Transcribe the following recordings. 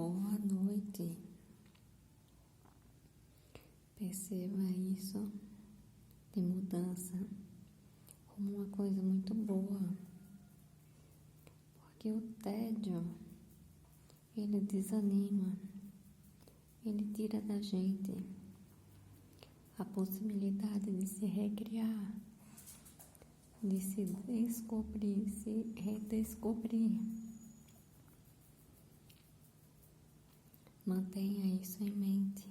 Boa noite. Perceba isso de mudança como uma coisa muito boa, porque o tédio, ele desanima, ele tira da gente a possibilidade de se recriar, de se descobrir, se redescobrir. Mantenha isso em mente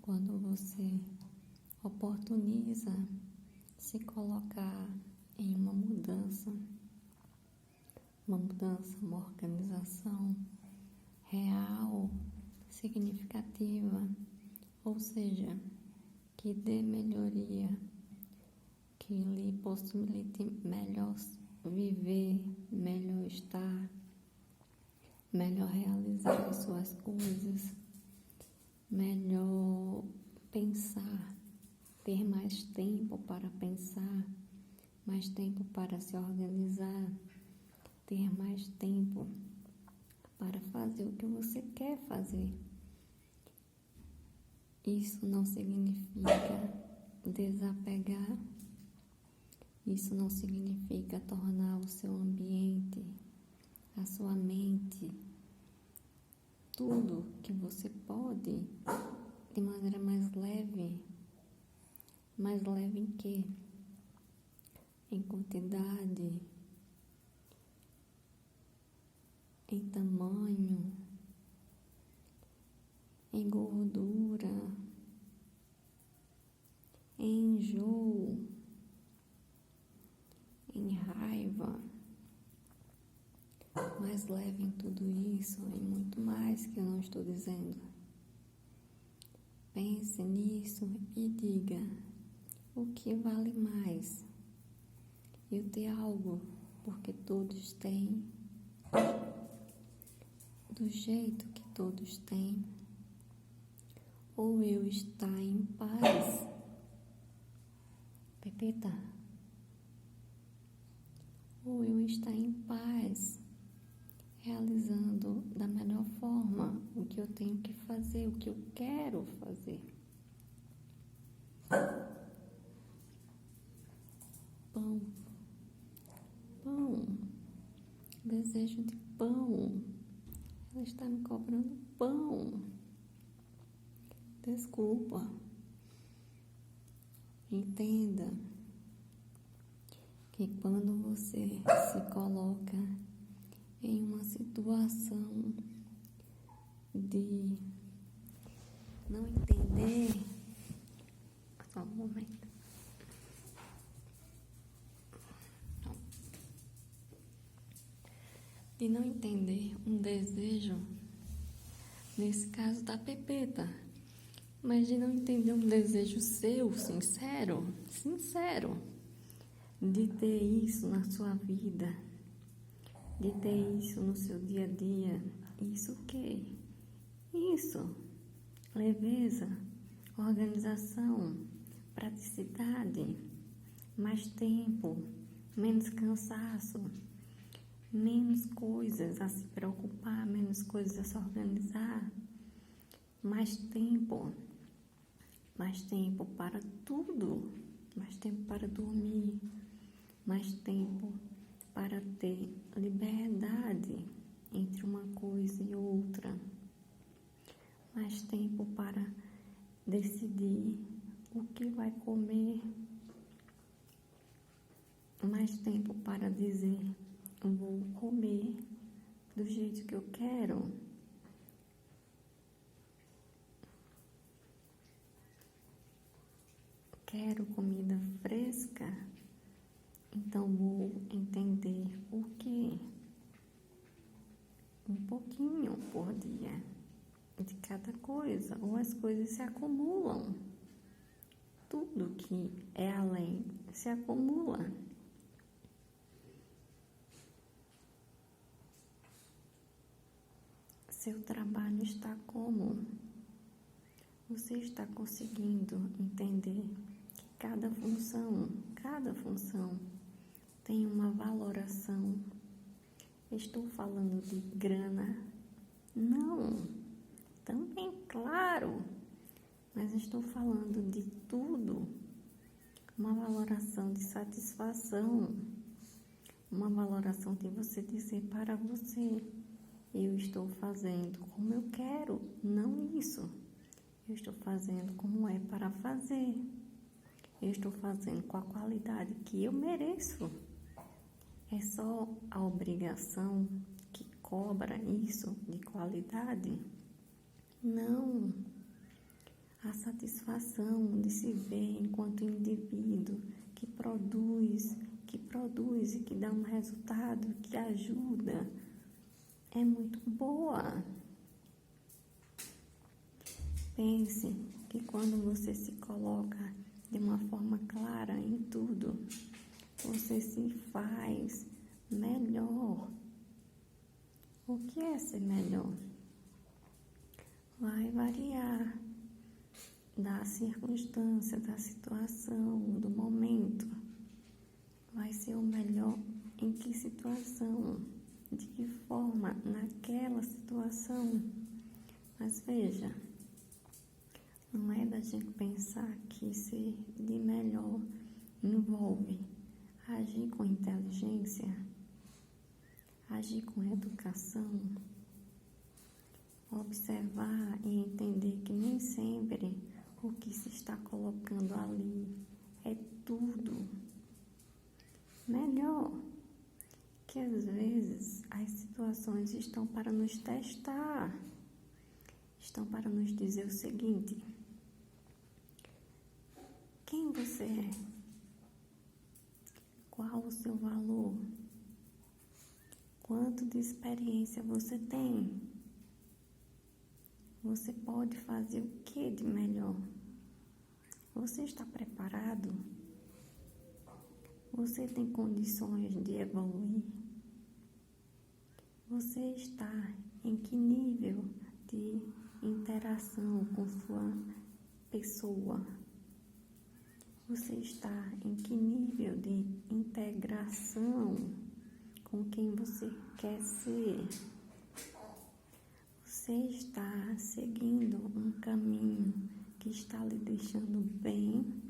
quando você oportuniza se colocar em uma mudança, uma organização real, significativa, ou seja, que dê melhoria, que lhe possibilite melhor viver, melhor estar, melhor realizar as suas coisas, melhor pensar, ter mais tempo para pensar, mais tempo para se organizar, ter mais tempo para fazer o que você quer fazer. Isso não significa desapegar, isso não significa tornar o seu ambiente, a sua mente, tudo que você pode de maneira mais leve. Mais leve em quê? Em quantidade, em tamanho, em gordura, em enjoo, em raiva. Mais leve em tudo isso e muito mais que eu não estou dizendo. Pense nisso e diga: o que vale mais? Eu ter algo porque todos têm, do jeito que todos têm, ou eu estar em paz? Pepeta, ou eu estar em paz, realizando da melhor forma o que eu tenho que fazer, o que eu quero fazer. Pão, desejo de pão. Ela está me cobrando pão. Desculpa. Entenda que quando você se coloca em uma situação de não entender, só um momento. De não entender um desejo, nesse caso da Pepeta, mas de não entender um desejo seu, sincero, de ter isso na sua vida, de ter isso no seu dia a dia. Isso o quê? Isso, leveza, organização, praticidade, mais tempo, menos cansaço, menos coisas a se preocupar, menos coisas a se organizar, mais tempo para tudo, mais tempo para dormir, mais tempo para ter liberdade entre uma coisa e outra, mais tempo para decidir o que vai comer, mais tempo para dizer: vou comer do jeito que eu quero. Quero comida fresca, então vou entender o que? Um pouquinho por dia de cada coisa, ou as coisas se acumulam. Tudo que é além se acumula. Seu trabalho está como? Você está conseguindo entender que cada função tem uma valoração. Estou falando de grana? Não. Também, claro, mas estou falando de tudo. Uma valoração de satisfação, uma valoração de você dizer para você: eu estou fazendo como eu quero, não isso. Eu estou fazendo como é para fazer. Eu estou fazendo com a qualidade que eu mereço. É só a obrigação que cobra isso de qualidade? Não. A satisfação de se ver enquanto indivíduo que produz e que dá um resultado, que ajuda, é muito boa. Pense que quando você se coloca de uma forma clara em tudo, você se faz melhor. O que é ser melhor? Vai variar da circunstância, da situação, do momento. Vai ser o melhor em que situação, de que forma, naquela situação. Mas veja, não é da gente pensar que ser de melhor envolve agir com inteligência, agir com educação, observar e entender que nem sempre o que se está colocando ali é tudo melhor, que às vezes as situações estão para nos testar, estão para nos dizer o seguinte: quem você é? Qual o seu valor? Quanto de experiência você tem? Você pode fazer o que de melhor? Você está preparado? Você tem condições de evoluir? Você está em que nível de interação com sua pessoa? Você está em que nível de integração com quem você quer ser? Você está seguindo um caminho que está lhe deixando bem?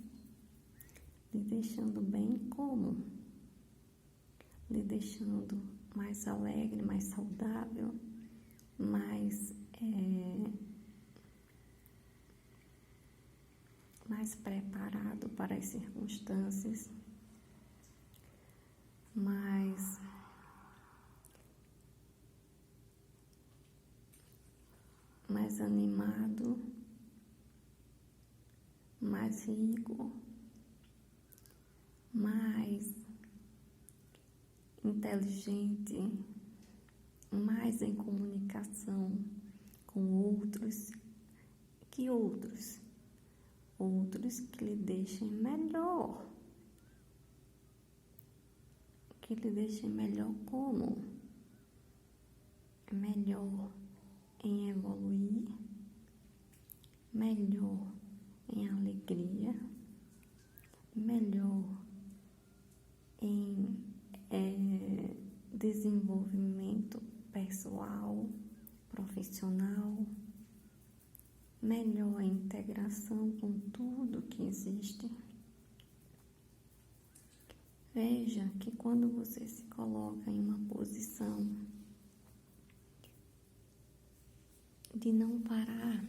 Lhe deixando bem como? Lhe deixando mais alegre, mais saudável, mais preparado para as circunstâncias, mais animado, mais rico, mais inteligente, mais em comunicação com outros, que outros que lhe deixem melhor. Que lhe deixem melhor como? Melhor em evoluir, melhor em alegria, melhor em desenvolvimento pessoal, profissional, melhor em integração com tudo que existe. Veja que quando você se coloca em uma posição de não parar,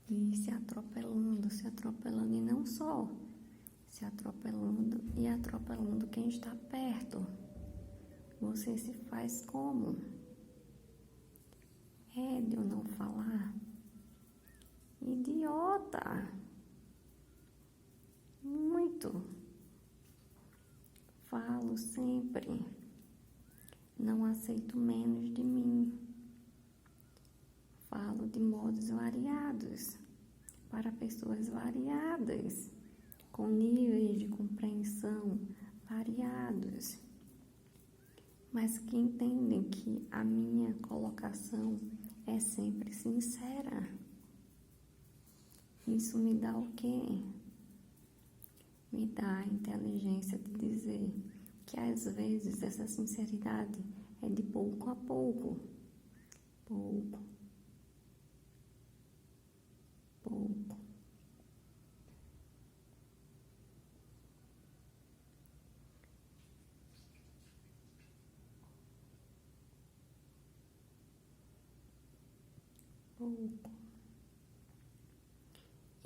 de ir se atropelando, e não só se atropelando e atropelando quem está perto, você se faz como? É de eu não falar? Idiota! Muito! Falo sempre, não aceito menos de mim. Falo de modos variados, para pessoas variadas, com níveis de compreensão variados, mas que entendem que a minha colocação é sempre sincera. Isso me dá o quê? Me dá a inteligência de dizer que às vezes essa sinceridade é de pouco a pouco. pouco. Pouco.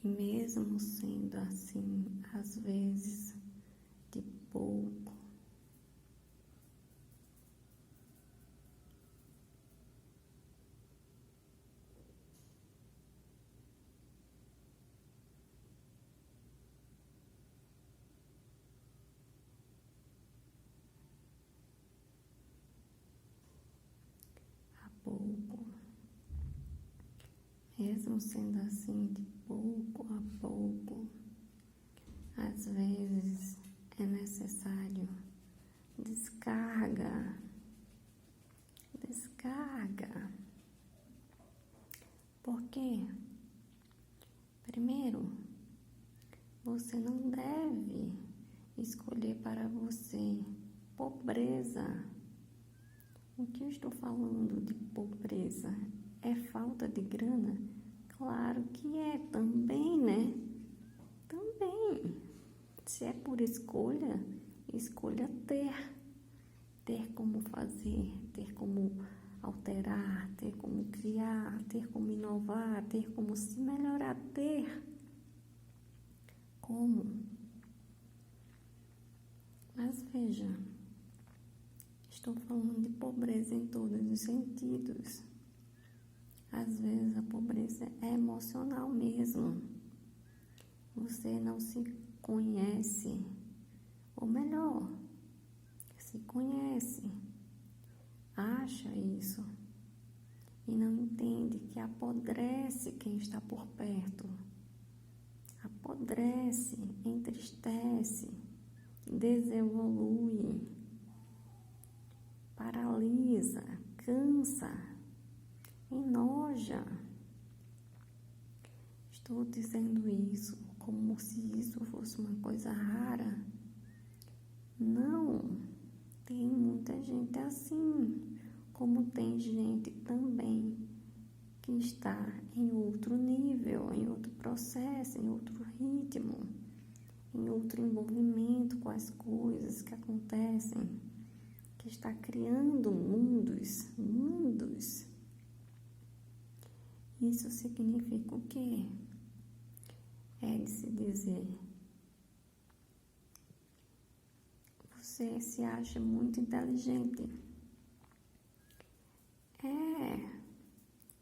E mesmo sendo assim, às vezes, de pouco, a pouco, mesmo sendo assim, de pouco a pouco, às vezes é necessário descarga. Por quê? Primeiro, você não deve escolher para você pobreza. O que eu estou falando de pobreza? É falta de grana? Claro que é também, né? Também. Se é por escolha, escolha ter como fazer, ter como alterar, ter como criar, ter como inovar, ter como se melhorar, ter como. Mas veja, estou falando de pobreza em todos os sentidos. Às vezes a pobreza é emocional mesmo. Você não se conhece, ou melhor, se conhece, acha isso e não entende que apodrece quem está por perto. Apodrece, entristece, desevolui, paralisa, cansa, enoja. Estou dizendo isso como se isso fosse uma coisa rara. Não, tem muita gente assim, como tem gente também que está em outro nível, em outro processo, em outro ritmo, em outro envolvimento com as coisas que acontecem, que está criando mundos. Isso significa o quê? É de se dizer, você se acha muito inteligente.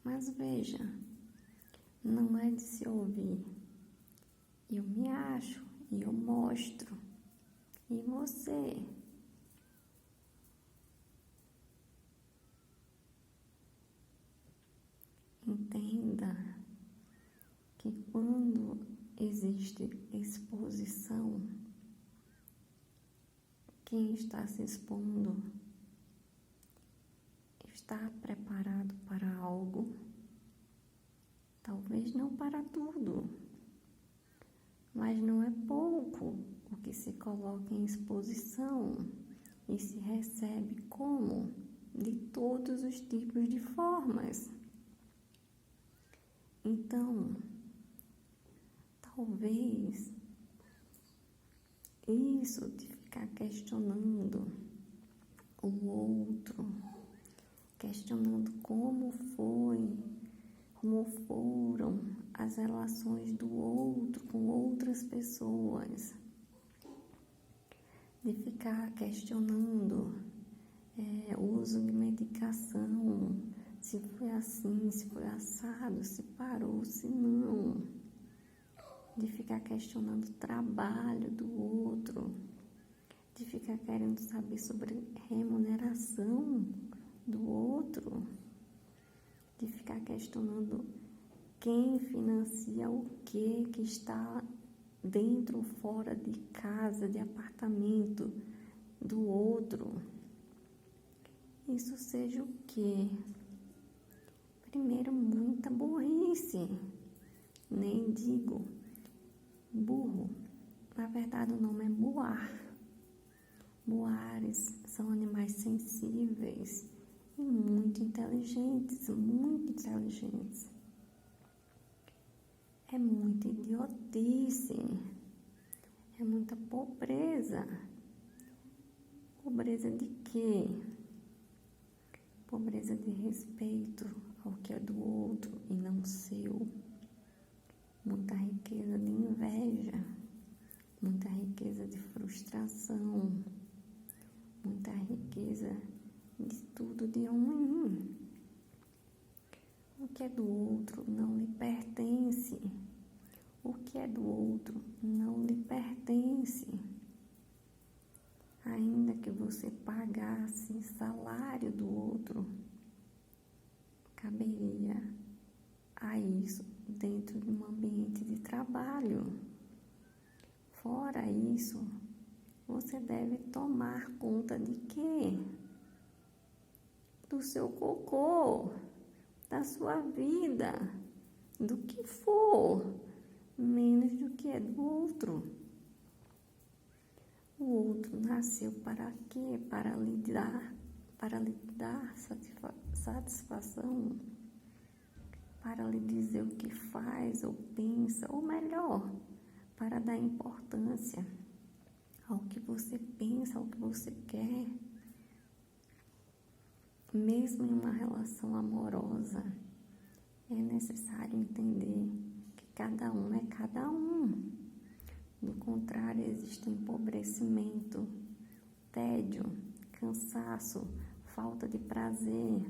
Mas veja, não é de se ouvir. Eu me acho e eu mostro. E você? Entenda que quando existe exposição, quem está se expondo está preparado para algo, talvez não para tudo, mas não é pouco o que se coloca em exposição e se recebe como? De todos os tipos de formas. Então, talvez isso de ficar questionando o outro, questionando como foram as relações do outro com outras pessoas, de ficar questionando o uso de medicação, se foi assim, se foi assado, se parou, se não, de ficar questionando o trabalho do outro, de ficar querendo saber sobre remuneração do outro, de ficar questionando quem financia o que está dentro ou fora de casa, de apartamento do outro. Isso seja o quê? Primeiro, muita burrice. Nem digo burro. Na verdade, o nome é buar. Buares são animais sensíveis e muito inteligentes, muito inteligentes. É muita idiotice, é muita pobreza. Pobreza de quê? Pobreza de respeito ao que é do outro e não seu. Muita riqueza de inveja, muita riqueza de frustração, muita riqueza de tudo de ruim. O que é do outro não lhe pertence. O que é do outro não lhe pertence. Ainda que você pagasse salário do outro, caberia a isso dentro de um ambiente de trabalho. Fora isso, você deve tomar conta de quê? Do seu cocô, da sua vida, do que for, menos do que é do outro. O outro nasceu para quê? Para lhe dar satisfação, para lhe dizer o que faz ou pensa, ou melhor, para dar importância ao que você pensa, ao que você quer. Mesmo em uma relação amorosa, é necessário entender que cada um é cada um. Do contrário, existe empobrecimento, tédio, cansaço, falta de prazer,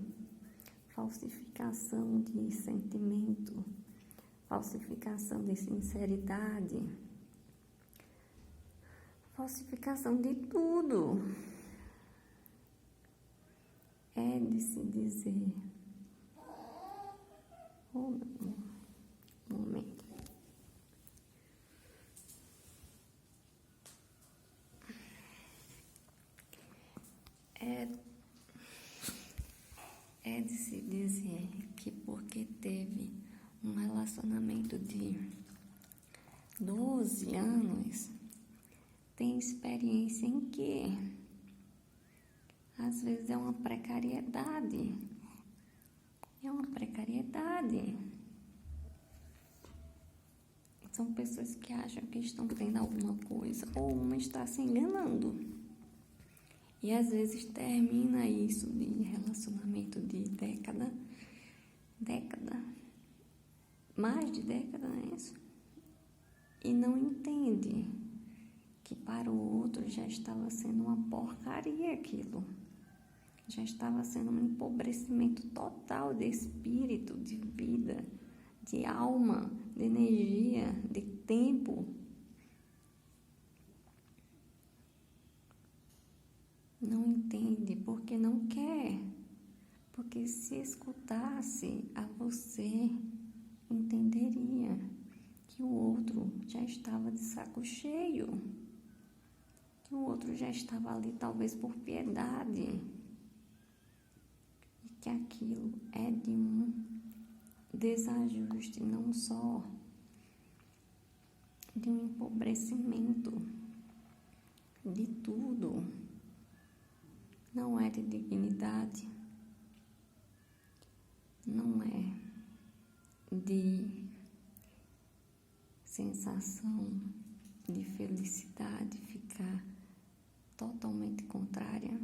falsificação de sentimento, falsificação de sinceridade, falsificação de tudo. É de se dizer, um momento. É de se dizer que porque teve um relacionamento de 12 anos, tem experiência em quê? Às vezes é uma precariedade. É uma precariedade. São pessoas que acham que estão tendo alguma coisa, ou uma está se enganando. E às vezes termina isso de relacionamento de década, mais de década, não é isso? E não entende que para o outro já estava sendo uma porcaria aquilo. Já estava sendo um empobrecimento total de espírito, de vida, de alma, de energia, de tempo. Não entende porque não quer. Porque se escutasse a você, entenderia que o outro já estava de saco cheio. Que o outro já estava ali talvez por piedade. E que aquilo é de um desajuste, não só de um empobrecimento de tudo. Não é de dignidade, não é de sensação de felicidade ficar totalmente contrária,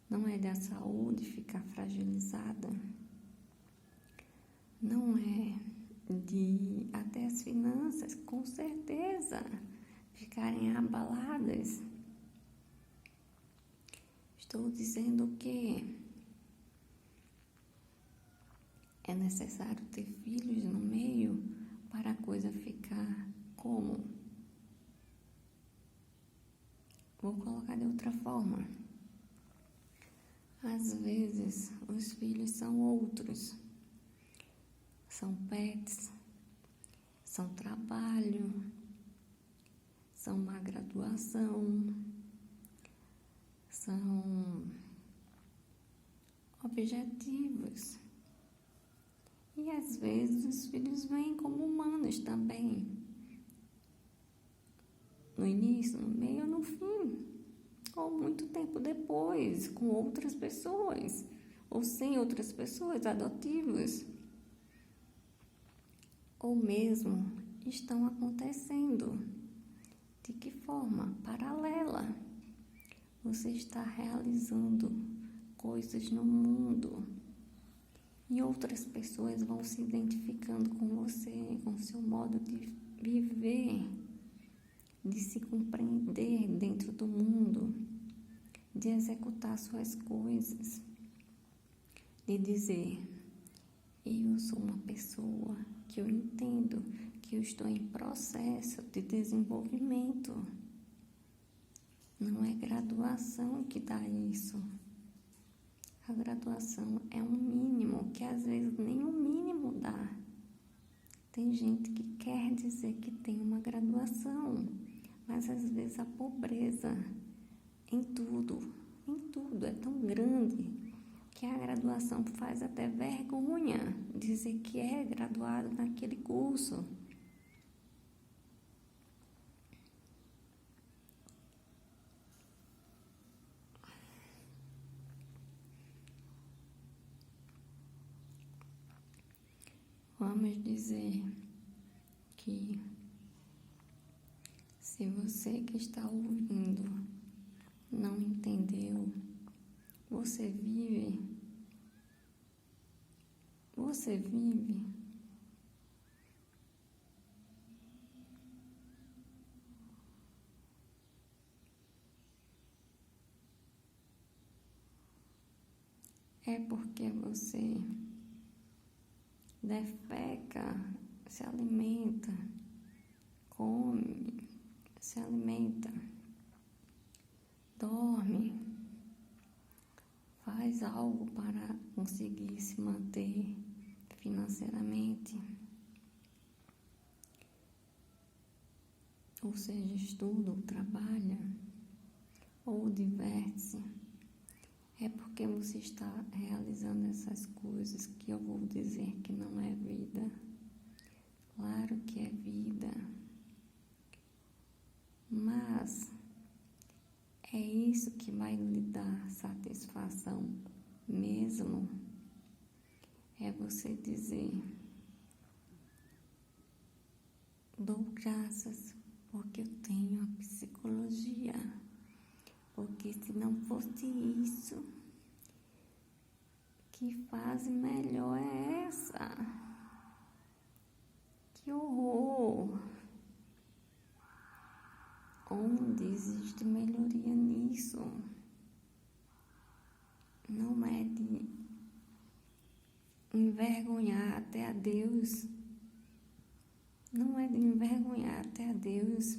não é da saúde ficar fragilizada, não é de até as finanças, com certeza, ficarem abaladas. Estou dizendo que é necessário ter filhos no meio para a coisa ficar como? Vou colocar de outra forma. Às vezes, os filhos são outros. São pets, são trabalho, são uma graduação, são objetivos. E às vezes os filhos vêm como humanos também. No início, no meio, no fim. Ou muito tempo depois, com outras pessoas. Ou sem outras pessoas, adotivos. ou mesmo estão acontecendo. De que forma? Paralela. Você está realizando coisas no mundo e outras pessoas vão se identificando com você, com seu modo de viver, de se compreender dentro do mundo, de executar suas coisas, de dizer: eu sou uma pessoa que eu entendo que eu estou em processo de desenvolvimento. Não é graduação que dá isso. A graduação é um mínimo que às vezes nem o mínimo dá. Tem gente que quer dizer que tem uma graduação, mas às vezes a pobreza em tudo é tão grande que a graduação faz até vergonha dizer que é graduado naquele curso. Vamos dizer que se você que está ouvindo não entendeu, você vive é porque você defeca, se alimenta, come, se alimenta, dorme, faz algo para conseguir se manter financeiramente, ou seja, estuda ou trabalha, ou diverte-se. É porque você está realizando essas coisas que eu vou dizer que não é vida. Claro que é vida. Mas é isso que vai lhe dar satisfação mesmo. É você dizer: dou graças porque eu tenho a psicologia. Porque se não fosse isso, que fase melhor é essa? Que horror! Onde existe melhoria nisso? Não é de envergonhar até a Deus. Não é de envergonhar até a Deus